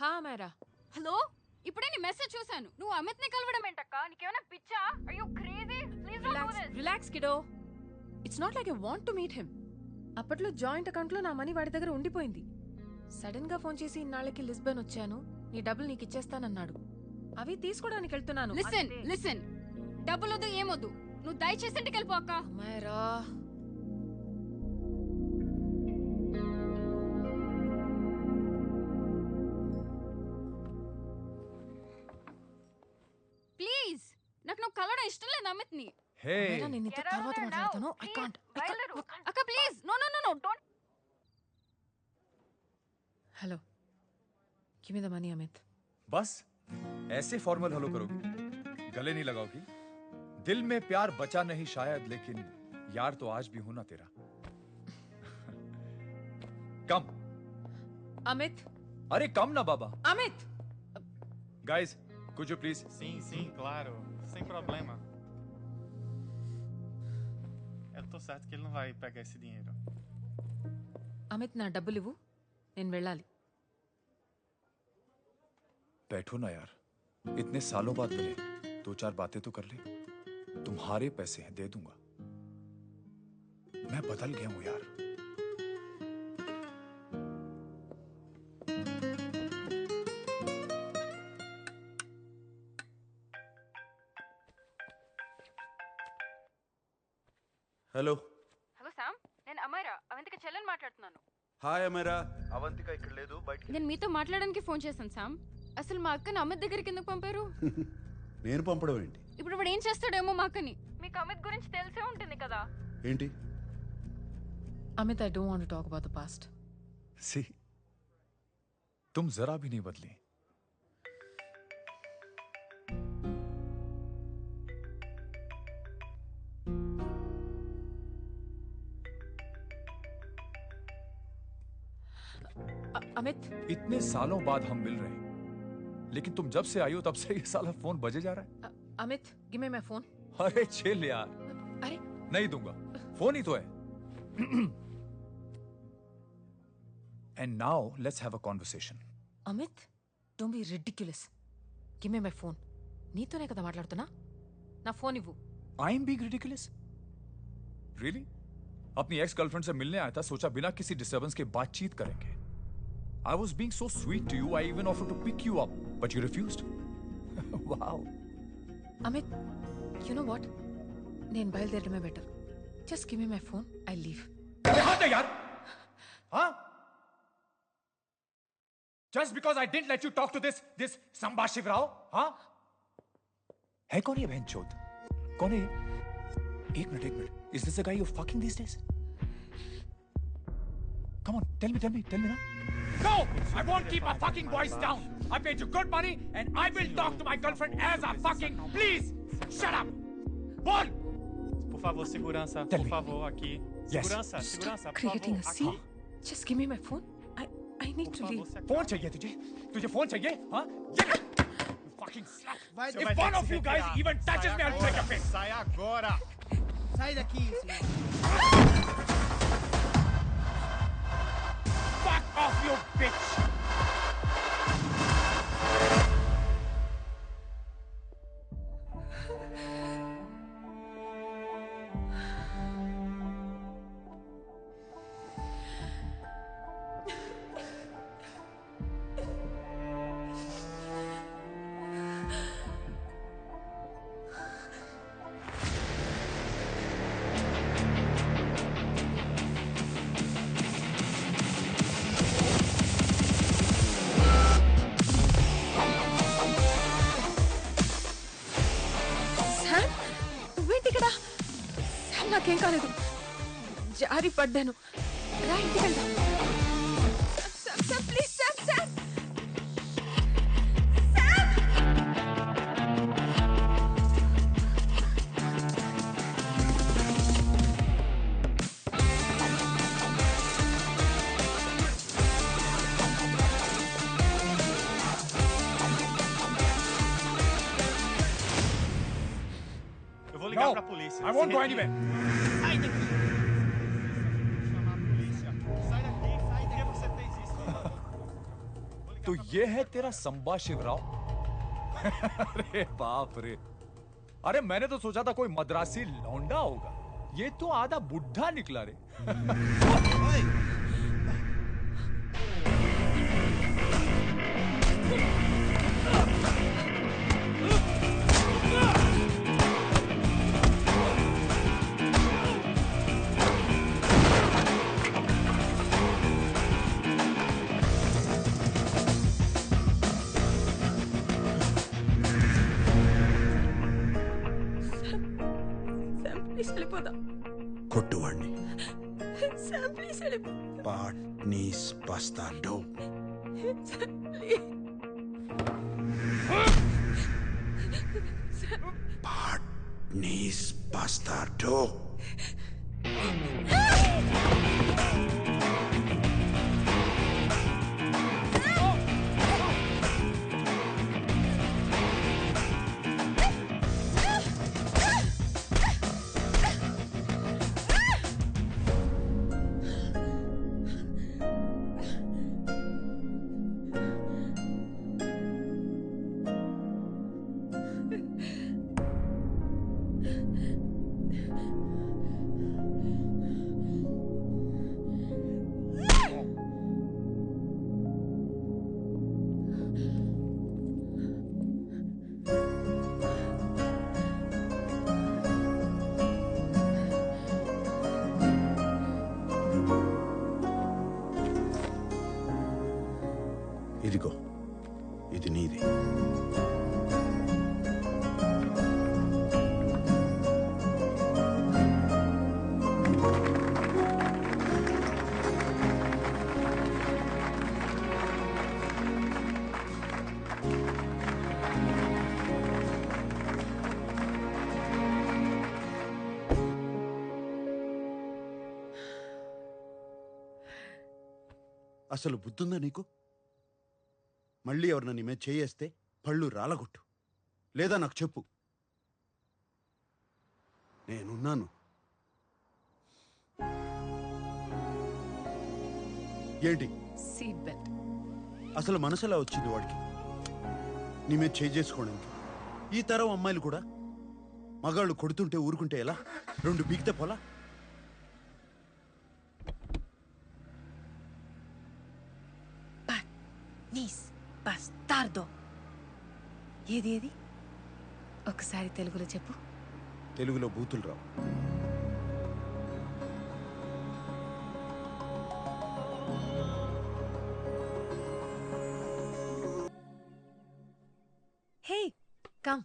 హా మేరా. హలో, ఇప్పుడే నీ మెసేజ్ చూసాను. నువ్వు అమిత్ ని కలవడం ఏంటక్క? నీకేమైనా పిచ్చా? Are you crazy? Please don't do this. Relax kiddo. It's not like I want to meet him. అప్పట్లో జాయింట్ అకౌంట్ లో నా మనీ వాడి దగ్గర ఉండిపోయింది. సడన్ గా ఫోన్ చేసి ఇన్నాళ్ళకి లిస్బన్ వచ్చాను, నీ డబ్బులు నీకు ఇచ్చేస్తానన్నాడు. అవి తీసుకోవడానికి వెళ్తున్నాను. లిసన్, డబ్బులొద్దు ఏమొద్దు, నువ్వు దయచేసి ఇంటికి వెళ్ళిపో అక్క. మేరా ప్లీజ్, నాకు నువ్వు కలవడం ఇష్టం లేదు అమిత్ ని. హే నేను ఇంత తర్వాత మాట్లాడతాను. I can't. అక్క please, no don't. Hello, give me the money Amit. बस ऐसे फॉर्मल हेलो करोगी, गले नहीं लगाओगी? दिल में प्यार बचा नहीं शायद, लेकिन यार तो आज भी हूं ना तेरा. कम अमित. अरे कम ना बाबा. Amit. Guys, could you please? Sim, claro. Sem problema. Eu tô certo que ele não vai pegar esse dinheiro. Amit, నా డబ్బులు ఇవ్వు, నేను వెళ్ళాలి. बैठो ना यार, इतने सालों बाद मिले, दो चार बातें तो कर ले. तुम्हारे पैसे हैं, दे दूंगा. मैं बदल गया हूं यार. హలో శామ్, నేను అమైరా, అవంతిక చెల్లెని మాట్లాడుతున్నాను. హాయ్ అమేరా. అవంతిక ఇక్కడ లేదు, బయటికి. నేను మీతో మాట్లాడడానికి ఫోన్ చేశాను శామ్. అసలు మా అక్కని అమిత్ దగ్గరికి ఎందుకు పంపారు? నేను పంపడం ఏంటి? ఇప్పుడు వాడు ఏం చేస్తాడేమో మా అక్కని. మీకు అమిత్ గురించి తెలిసే ఉంటుంది కదా. ఏంటి? Amit, I don't want to talk about the past. See, तुम जरा भी नहीं बदली. अमित, इतने सालों बाद हम मिल रहे हैं, लेकिन तुम जब से आई हो तब से ये साला फोन बजे जा रहा है. Amit, give me my phone. अरे चिल यार. अरे नहीं दूंगा, फोन ही तो है. And now let's have a conversation. Amit, don't be ridiculous. Give me my phone. నీతోనే కదా మాట్లాడుతున్నా. నా ఫోన్ ఇవ్వు. I am being ridiculous? Really? अपनी एक्स गर्लफ्रेंड से मिलने आया था, सोचा बिना किसी डिस्टर्बेंस के बातचीत करेंगे. I was being so sweet to you, I even offered to pick you up, but you refused. Wow. Amit, you know what, నేను బయలుదేరడమే better. Just give me my phone, I leave. अरे हाँ यार, हाँ? Just because I didn't let you talk to this Samba Shivrao, हाँ? है कौन ये बहनचोद? कौन है ये? एक minute. Is this the guy you're fucking these days? Come on, tell me ना. No! I won't keep my fucking voice down. I paid you good money and I will talk to my girlfriend as I fucking please. Shut up. Bol! Por favor, segurança. Tell Por me. favor, aqui. Yes. Segurança, por Creating a favor. scene. Just give me my phone. I need to leave. Phone चाहिए तुझे phone चाहिए, हाँ? You fucking slut. If one of you guys even touches me, I'll break your face. Sai agora! Sai daqui, senhor. Fuck off, you bitch. నాకేం కాలేదు, జారి పడ్డాను. రా, ఇంటికి వెళ్దాం. Please Sam. Eu vou ligar pra polícia. I won't go anywhere. Sai daqui. Chamar a polícia. Sai daqui, sai. Por que você fez isso? Vou ligar तो ये है तेरा संबा शिवराव। अरे बाप रे, अरे मैंने तो सोचा था कोई मद्रासी लौंडा होगा, ये तो आधा बुढ़ा निकला रे। కొట్టువాణ్ణి పాట్నీస్ బస్తార్డో పాట్నీస్ బస్తార్డో ఇదిగో ఇది నీది. అసలు బుద్ధుందా నీకు? మళ్ళీ ఎవరన్నా నీ మీద చేయేస్తే పళ్ళు రాలగొట్టు, లేదా నాకు చెప్పు, నేనున్నాను. ఏంటి సీట్ బెల్ట్. అసలు మనసులా వచ్చింది వాడికి నీ మీద చేసుకోవడానికి? ఈ తరం అమ్మాయిలు కూడా మగాళ్ళు కొడుతుంటే ఊరుకుంటే ఎలా? రెండు బీగితే పోలా? నీస్ బస్తార్దో. ఏది ఏది ఒకసారి తెలుగులో చెప్పు. తెలుగులో బూతులు రావు. Hey come.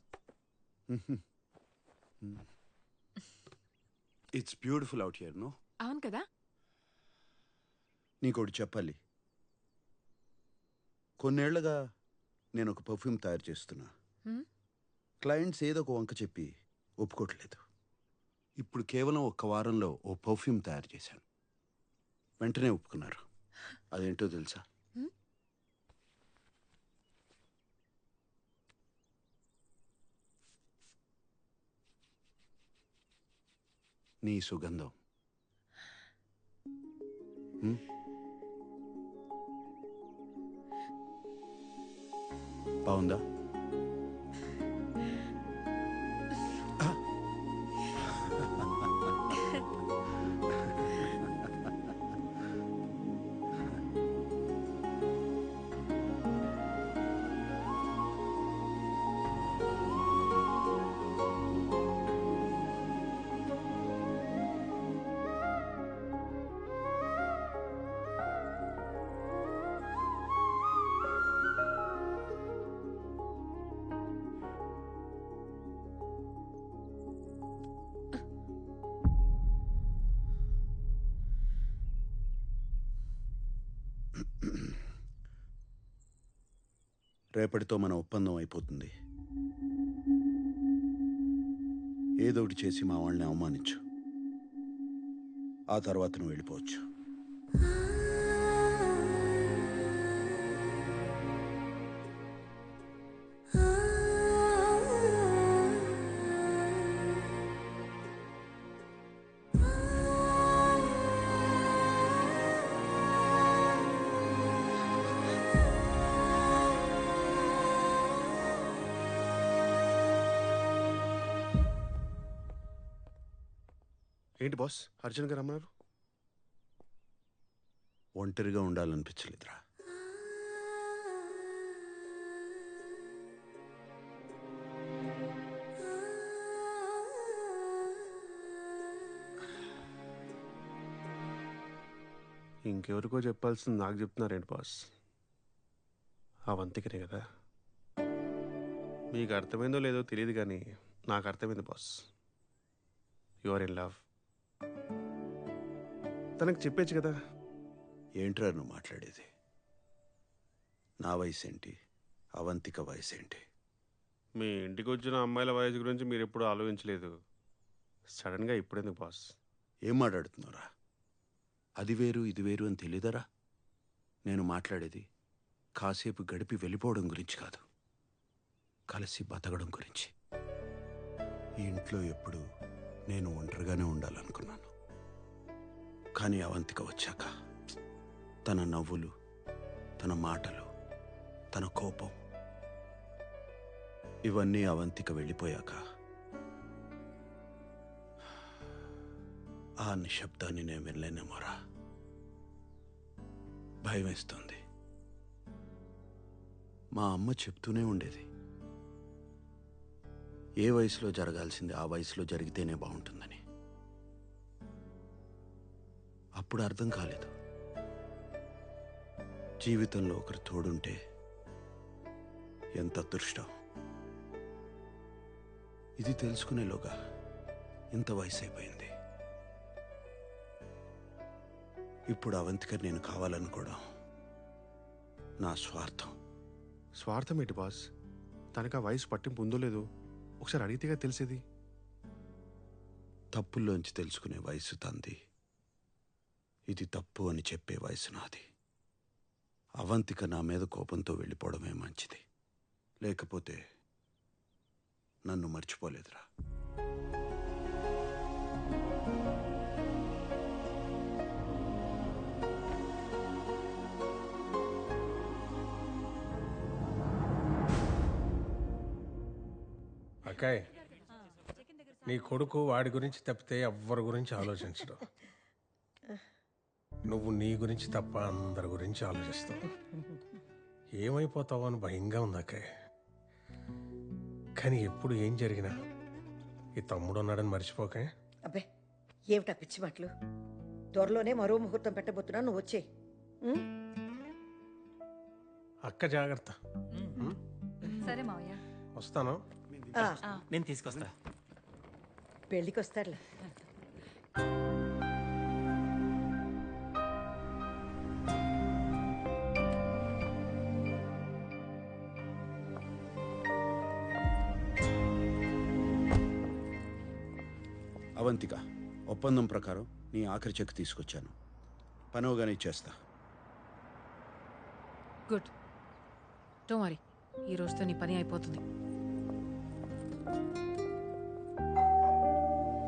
It's beautiful out here, no? అవును కదా. నీకోటి చెప్పాలి. కొన్నేళ్లుగా నేను ఒక పర్ఫ్యూమ్ తయారు చేస్తున్నా. క్లయింట్స్ ఏదో ఒక వంక చెప్పి ఒప్పుకోవట్లేదు. ఇప్పుడు కేవలం 1 వారంలో ఓ పర్ఫ్యూమ్ తయారు చేశాను. వెంటనే ఒప్పుకున్నారు. అదేంటో తెలుసా? నీ సుగంధం. బాగుందా? రేపటితో మన ఒప్పందం అయిపోతుంది. ఏదోటి చేసి మా వాళ్ళని అవమానించు. ఆ తర్వాత నువ్వు వెళ్ళిపోవచ్చు. ఏంటి బాస్ అర్జున్ గారు రమ్మన్నారు? ఒంటరిగా ఉండాలనిపించలేదురా. ఇంకెవరికో చెప్పాల్సింది నాకు చెప్తున్నారేంటి బాస్? అవంతికనే కదా. మీకు అర్థమైందో లేదో తెలియదు కానీ నాకు అర్థమైంది boss. You are in love. తనకు చెప్పేచ్చు కదా. ఏంట్రా నువ్వు మాట్లాడేది? నా వయసు ఏంటి, అవంతిక వయసు ఏంటి? మీ ఇంటికి వచ్చిన అమ్మాయిల వయసు గురించి మీరు ఎప్పుడు ఆలోచించలేదు. సడన్గా ఇప్పుడెందుకు బాస్? ఏం మాట్లాడుతున్నారా? అది వేరు ఇది వేరు అని తెలీదరా? నేను మాట్లాడేది కాసేపు గడిపి వెళ్ళిపోవడం గురించి కాదు, కలిసి బతకడం గురించి. ఈ ఇంట్లో ఎప్పుడు నేను ఒంటరిగానే ఉండాలనుకున్నాను. కానీ అవంతిక వచ్చాక తన నవ్వులు, తన మాటలు, తన కోపం, ఇవన్నీ అవంతిక వెళ్ళిపోయాక ఆ నిశ్శబ్దాన్ని నేను వెళ్ళలేనేమోరా. భయం వేస్తుంది. మా అమ్మ చెప్తూనే ఉండేది, ఏ వయసులో జరగాల్సింది ఆ వయసులో జరిగితేనే బాగుంటుందని. అప్పుడు అర్థం కాలేదు, జీవితంలో ఒకరు తోడుంటే ఎంత అదృష్టం. ఇది తెలుసుకునేలోగా ఇంత వయసు అయిపోయింది. ఇప్పుడు అవంతిక నేను కావాలనుకోవడం నా స్వార్థం. స్వార్థం ఏంటి బాస్? తనకు ఆ వయసు పట్టింపు ఉందో లేదో ఒకసారి అడిగితేగా తెలిసేది. తప్పుల్లోంచి తెలుసుకునే వయసు తంది, ఇది తప్పు అని చెప్పే వయసు నాది. అవంతిక నా మీద కోపంతో వెళ్ళిపోవడమే మంచిది, లేకపోతే నన్ను మర్చిపోలేదురా. అక్కాయ్, నీ కొడుకు వాడి గురించి తప్పితే ఎవ్వరి గురించి ఆలోచించడు. నువ్వు నీ గురించి తప్ప అందరి గురించి ఆలోచిస్తావు. ఏమైపోతావో అని భయంగా ఉంది అక్కాయ్. కానీ ఎప్పుడు ఏం జరిగినా ఈ తమ్ముడు ఉన్నాడని మర్చిపోకే. అబ్బే ఏమిటా పిచ్చి మాటలు? త్వరలోనే మరో ముహూర్తం పెట్టబోతున్నా, నువ్వు వచ్చే. అక్క జాగ్రత్త. సరే మావయ్య. వస్తాను. నేను తీసుకొస్తా. పెళ్ళికి వస్తాడులే. అవంతిక, ఒప్పందం ప్రకారం నీ ఆఖరి చెక్ తీసుకొచ్చాను. పనవగానే ఇచ్చేస్తా. గుడ్, డోంట్ వరీ, ఈ రోజుతో నీ పని అయిపోతుంది.